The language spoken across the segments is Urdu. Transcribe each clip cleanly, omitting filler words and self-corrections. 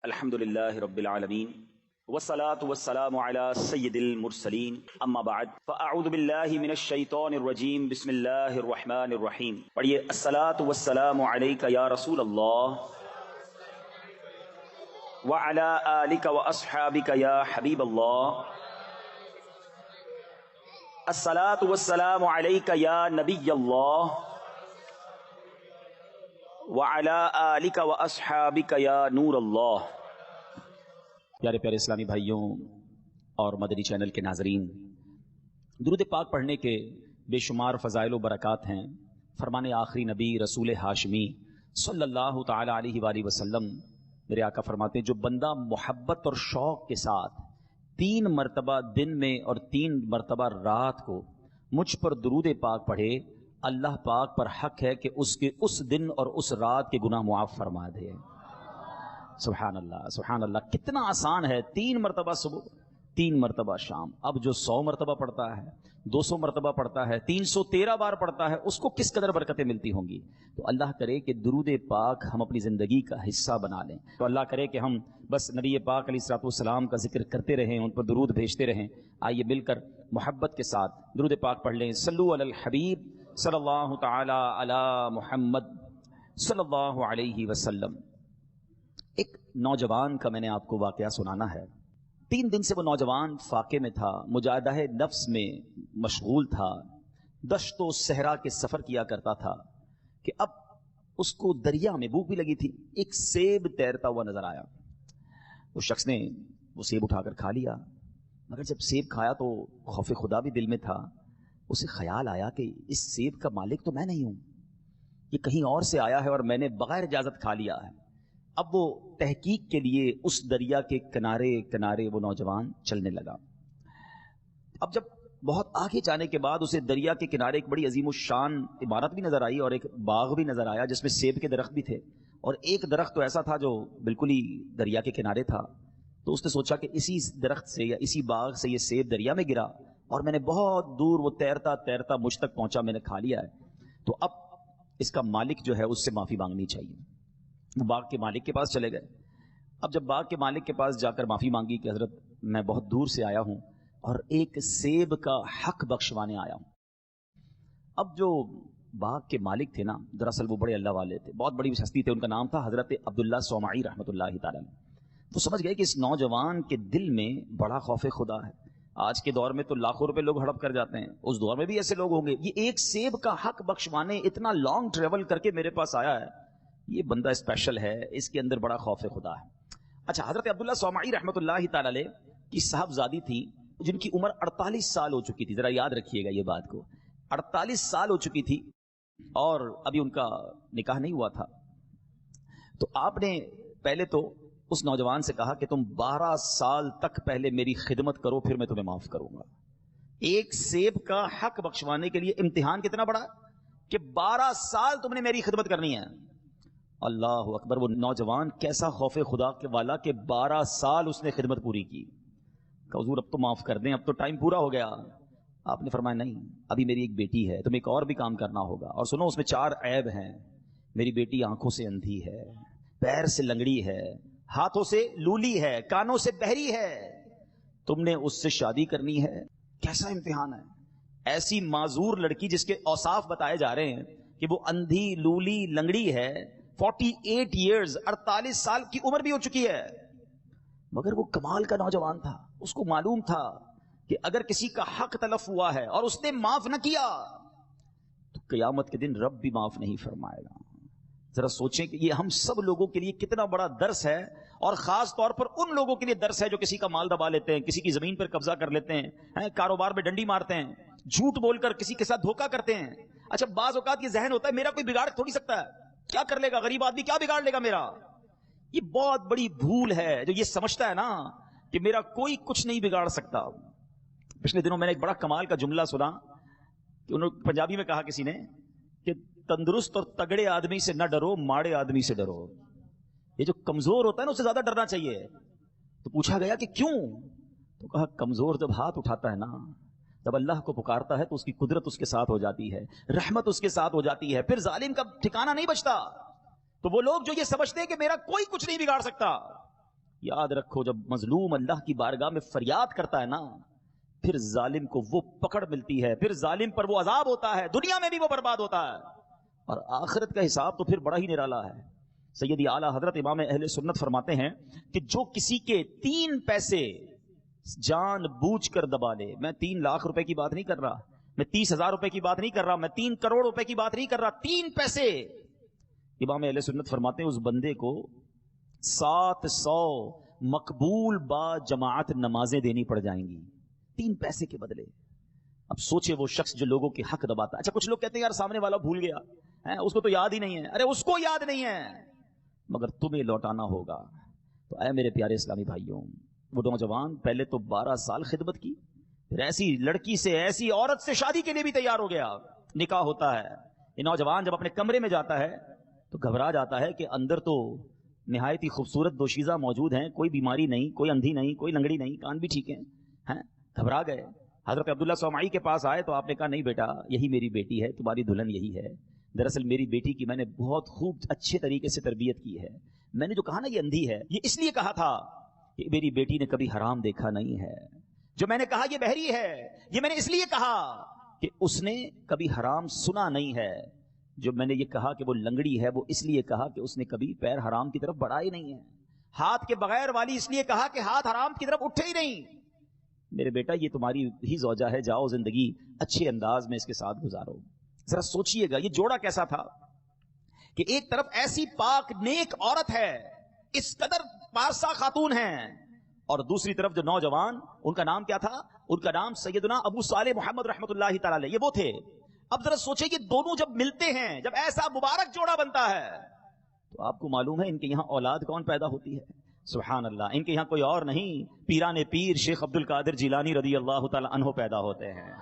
الحمدللہ رب العالمین والصلاة والسلام علی سید المرسلین اما بعد فاعوذ باللہ من الشیطان الرجیم بسم اللہ الرحمن الرحیم. پڑھیے الصلاة والسلام علیک یا رسول اللہ وعلی آلک واصحابک یا حبیب اللہ. الصلاة والسلام علیک یا نبی اللہ وعلی آلک واصحابک یا نور اللہ. پیارے پیارے اسلامی بھائیوں اور مدنی چینل کے ناظرین، درود پاک پڑھنے کے بے شمار فضائل و برکات ہیں. فرمان آخری نبی رسول ہاشمی صلی اللہ تعالی علیہ وآلہ وسلم میرے آقا فرماتے ہیں، جو بندہ محبت اور شوق کے ساتھ 3 مرتبہ دن میں اور 3 مرتبہ رات کو مجھ پر درود پاک پڑھے، اللہ پاک پر حق ہے کہ اس کے اس دن اور اس رات کے گناہ معاف فرما دے. سبحان اللہ سبحان اللہ، کتنا آسان ہے. 3 مرتبہ صبح، 3 مرتبہ شام. اب جو 100 مرتبہ پڑھتا ہے، 200 مرتبہ پڑھتا ہے، 313 بار پڑھتا ہے، اس کو کس قدر برکتیں ملتی ہوں گی. تو اللہ کرے کہ درود پاک ہم اپنی زندگی کا حصہ بنا لیں. تو اللہ کرے کہ ہم بس نبی پاک علیہ الصلوۃ والسلام کا ذکر کرتے رہیں، ان پر درود بھیجتے رہیں. آئیے مل کر محبت کے ساتھ درود پاک پڑھ لیں. صلو علی الحبیب صلی اللہ تعالی علی محمد صلی اللہ علیہ وسلم. ایک نوجوان کا میں نے آپ کو واقعہ سنانا ہے. 3 دن سے وہ نوجوان فاقے میں تھا، مجاہدہ نفس میں مشغول تھا، دشت و صحرا کے سفر کیا کرتا تھا کہ اب اس کو دریا میں بھوک بھی لگی تھی. ایک سیب تیرتا ہوا نظر آیا. اس شخص نے وہ سیب اٹھا کر کھا لیا، مگر جب سیب کھایا تو خوف خدا بھی دل میں تھا. اسے خیال آیا کہ اس سیب کا مالک تو میں نہیں ہوں، یہ کہیں اور سے آیا ہے اور میں نے بغیر اجازت کھا لیا ہے. اب وہ تحقیق کے لیے اس دریا کے کنارے کنارے وہ نوجوان چلنے لگا. اب جب بہت آگے جانے کے بعد اسے دریا کے کنارے ایک بڑی عظیم الشان عمارت بھی نظر آئی اور ایک باغ بھی نظر آیا جس میں سیب کے درخت بھی تھے، اور ایک درخت تو ایسا تھا جو بالکل ہی دریا کے کنارے تھا. تو اس نے سوچا کہ اسی درخت سے یا اسی باغ سے یہ سیب دریا میں گرا اور میں نے بہت دور وہ تیرتا تیرتا مجھ تک پہنچا، میں نے کھا لیا ہے. تو اب اس کا مالک جو ہے اس سے معافی مانگنی چاہیے. وہ باغ کے مالک کے پاس چلے گئے. اب جب باغ کے مالک کے پاس جا کر معافی مانگی کہ حضرت میں بہت دور سے آیا ہوں اور ایک سیب کا حق بخشوانے آیا ہوں. اب جو باغ کے مالک تھے نا، دراصل وہ بڑے اللہ والے تھے، بہت بڑی ہستی تھے. ان کا نام تھا حضرت عبداللہ صومعی رحمۃ اللہ تعالی. وہ سمجھ گئے کہ اس نوجوان کے دل میں بڑا خوف خدا ہے. آج کے دور میں تو لاکھوں روپے لوگ ہڑپ کر جاتے ہیں، اس دور میں بھی ایسے لوگ ہوں گے. یہ ایک سیب کا حق بخشوانے اتنا لانگ ٹریول کر کے میرے پاس آیا ہے، یہ بندہ اسپیشل ہے، اس کے اندر بڑا خوف خدا ہے. اچھا، حضرت عبداللہ صومعی رحمۃ اللہ تعالی علیہ کی صاحبزادی تھی جن کی عمر 48 سال ہو چکی تھی. ذرا یاد رکھیے گا یہ بات کو، 48 سال ہو چکی تھی اور ابھی ان کا نکاح نہیں ہوا تھا. تو آپ نے پہلے تو اس نوجوان سے کہا کہ تم 12 سال تک پہلے میری خدمت کرو، پھر میں تمہیں معاف کروں گا. ایک سیب کا حق بخشوانے کے لیے امتحان کتنا بڑا کہ 12 سال تم نے میری خدمت کرنی ہے. اللہ اکبر. وہ نوجوان کیسا خوف خدا کے والا کہ 12 سال اس نے خدمت پوری کی. کہ حضور اب تو معاف کر دیں، اب تو ٹائم پورا ہو گیا. آپ نے فرمایا نہیں، ابھی میری ایک بیٹی ہے، تمہیں ایک اور بھی کام کرنا ہوگا. اور سنو، اس میں 4 عیب ہیں. میری بیٹی آنکھوں سے اندھی ہے، پیر سے لنگڑی ہے، ہاتھوں سے لولی ہے، کانوں سے بہری ہے. تم نے اس سے شادی کرنی ہے. کیسا امتحان ہے. ایسی معذور لڑکی جس کے اوصاف بتائے جا رہے ہیں کہ وہ اندھی لولی لنگڑی ہے، 48 ایئرز، 48 سال کی عمر بھی ہو چکی ہے، مگر وہ کمال کا نوجوان تھا. اس کو معلوم تھا کہ اگر کسی کا حق تلف ہوا ہے اور اس نے معاف نہ کیا تو قیامت کے دن رب بھی معاف نہیں فرمائے گا. ذرا سوچیں کہ یہ ہم سب لوگوں کے لیے کتنا بڑا درس ہے، اور خاص طور پر ان لوگوں کے لیے درس ہے جو کسی کا مال دبا لیتے ہیں، کسی کی زمین پر قبضہ کر لیتے ہیں، کاروبار میں ڈنڈی مارتے ہیں، جھوٹ بول کر کسی کے ساتھ دھوکہ کرتے ہیں. اچھا، بعض اوقات یہ ذہن ہوتا ہے میرا کوئی بگاڑ تھوڑی سکتا ہے، کیا کر لے گا غریب آدمی، کیا بگاڑ لے گا میرا. یہ بہت بڑی بھول ہے جو یہ سمجھتا ہے نا کہ میرا کوئی کچھ نہیں بگاڑ سکتا. پچھلے دنوں میں نے ایک بڑا کمال کا جملہ سنا کہ انہوں نے پنجابی میں کہا کسی نے کہ تندرست اور تگڑے آدمی سے نہ ڈرو، ماڑے آدمی سے ڈرو. یہ جو کمزور ہوتا ہے نا اس سے زیادہ ڈرنا چاہیے. تو پوچھا گیا کہ کیوں؟ تو کہا کمزور جب ہاتھ اٹھاتا ہے نا، جب اللہ کو پکارتا ہے تو اس کی قدرت اس کے ساتھ ہو جاتی ہے، رحمت اس کے ساتھ ہو جاتی ہے، پھر ظالم کا ٹھکانہ نہیں بچتا. تو وہ لوگ جو یہ سمجھتے ہیں کہ میرا کوئی کچھ نہیں بگاڑ سکتا، یاد رکھو جب مظلوم اللہ کی بارگاہ میں فریاد کرتا ہے نا، پھر ظالم کو وہ پکڑ ملتی ہے، پھر ظالم پر وہ عذاب ہوتا ہے، دنیا میں بھی وہ برباد ہوتا ہے، اور آخرت کا حساب تو پھر بڑا ہی نرالا ہے۔ سیدی اعلیٰ حضرت امام اہل سنت فرماتے ہیں کہ جو کسی کے 3 پیسے جان بوجھ کر دبا لے، میں 3 لاکھ روپے کی بات نہیں کر رہا، میں 30,000 روپے کی بات نہیں کر رہا، میں 3 کروڑ روپے کی بات نہیں کر رہا، 3 پیسے، امام اہل سنت فرماتے ہیں اس بندے کو 700 مقبول با جماعت نمازیں دینی پڑ جائیں گی 3 پیسے کے بدلے۔ اب سوچے وہ شخص جو لوگوں کے حق دباتا ہے۔ اچھا کچھ لوگ کہتے ہیں یار سامنے والا بھول گیا ہے، اس کو تو یاد ہی نہیں ہے، ارے اس کو یاد نہیں ہے مگر تمہیں لوٹانا ہوگا۔ تو اے میرے پیارے اسلامی بھائیوں، وہ نوجوان پہلے تو 12 سال خدمت کی، پھر ایسی لڑکی سے، ایسی عورت سے شادی کے لیے بھی تیار ہو گیا، نکاح ہوتا ہے۔ یہ نوجوان جب اپنے کمرے میں جاتا ہے تو گھبرا جاتا ہے کہ اندر تو نہایت ہی خوبصورت دوشیزہ موجود ہیں، کوئی بیماری نہیں، کوئی اندھی نہیں، کوئی لنگڑی نہیں، کان بھی ٹھیک ہیں۔ گھبرا گئے، حضرت عبداللہ سومائی کے پاس آئے تو آپ نے کہا نہیں بیٹا، یہی میری بیٹی ہے، تمہاری دلہن یہی ہے۔ دراصل میری بیٹی کی میں نے بہت خوب اچھے طریقے سے تربیت کی ہے، میں نے جو کہا نا یہ اندھی ہے، یہ اس لیے کہا تھا کہ میری بیٹی نے کبھی حرام دیکھا نہیں ہے۔ جو میں نے کہا یہ بہری ہے، یہ میں نے اس لیے کہا کہ اس نے کبھی حرام سنا نہیں ہے۔ جو میں نے یہ کہا کہ وہ لنگڑی ہے، وہ اس لیے کہا کہ اس نے کبھی پیر حرام کی طرف بڑھائے نہیں ہے۔ ہاتھ کے بغیر والی اس لیے کہا کہ ہاتھ حرام کی طرف اٹھے ہی نہیں۔ میرے بیٹا یہ تمہاری ہی زوجہ ہے، جاؤ زندگی اچھے انداز میں اس کے ساتھ گزارو۔ ذرا سوچئے گا یہ جوڑا کیسا تھا کہ ایک طرف ایسی پاک نیک عورت ہے، اس قدر پارسا خاتون ہیں، اور دوسری طرف جو نوجوان، ان کا نام کیا تھا؟ ان کا نام سیدنا ابو صالح محمد رحمۃ اللہ تعالی علیہ، یہ وہ تھے۔ اب ذرا سوچیں یہ دونوں جب ملتے ہیں، جب ایسا مبارک جوڑا بنتا ہے، تو آپ کو معلوم ہے ان کے یہاں اولاد کون پیدا ہوتی ہے؟ سبحان اللہ، ان کے یہاں کوئی اور نہیں، پیران پیر شیخ عبد القادر جیلانی رضی اللہ تعالی عنہ پیدا ہوتے ہیں۔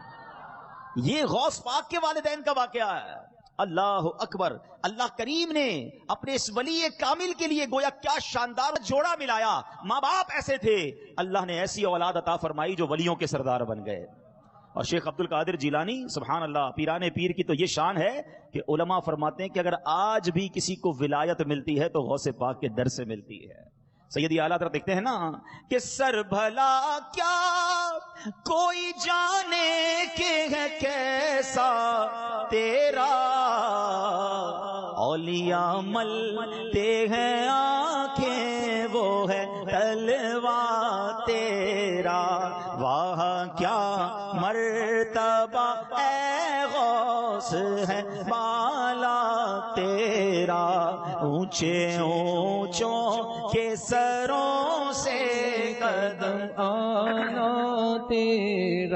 یہ غوث پاک کے والدین کا واقعہ ہے۔ اللہ اکبر، اللہ کریم نے اپنے اس ولی کامل کے لیے گویا کیا شاندار جوڑا ملایا۔ ماں باپ ایسے تھے، اللہ نے ایسی اولاد عطا فرمائی جو ولیوں کے سردار بن گئے۔ اور شیخ عبد القادر جیلانی، سبحان اللہ، پیران پیر کی تو یہ شان ہے کہ علماء فرماتے ہیں کہ اگر آج بھی کسی کو ولایت ملتی ہے تو غوث پاک کے در سے ملتی ہے۔ سیدی اعلیٰ حضرت دیکھتے ہیں نا کہ سر بھلا کیا کوئی جانے کہ ہے کیسا تیرا، اولیاء ملتے ہیں آنکھیں وہ ہے تلوا تیرا، واہ کیا مرتبہ اے غوث ہے بالا تیرا، اونچے اونچوں کے سروں سے قدم آنا تیرا۔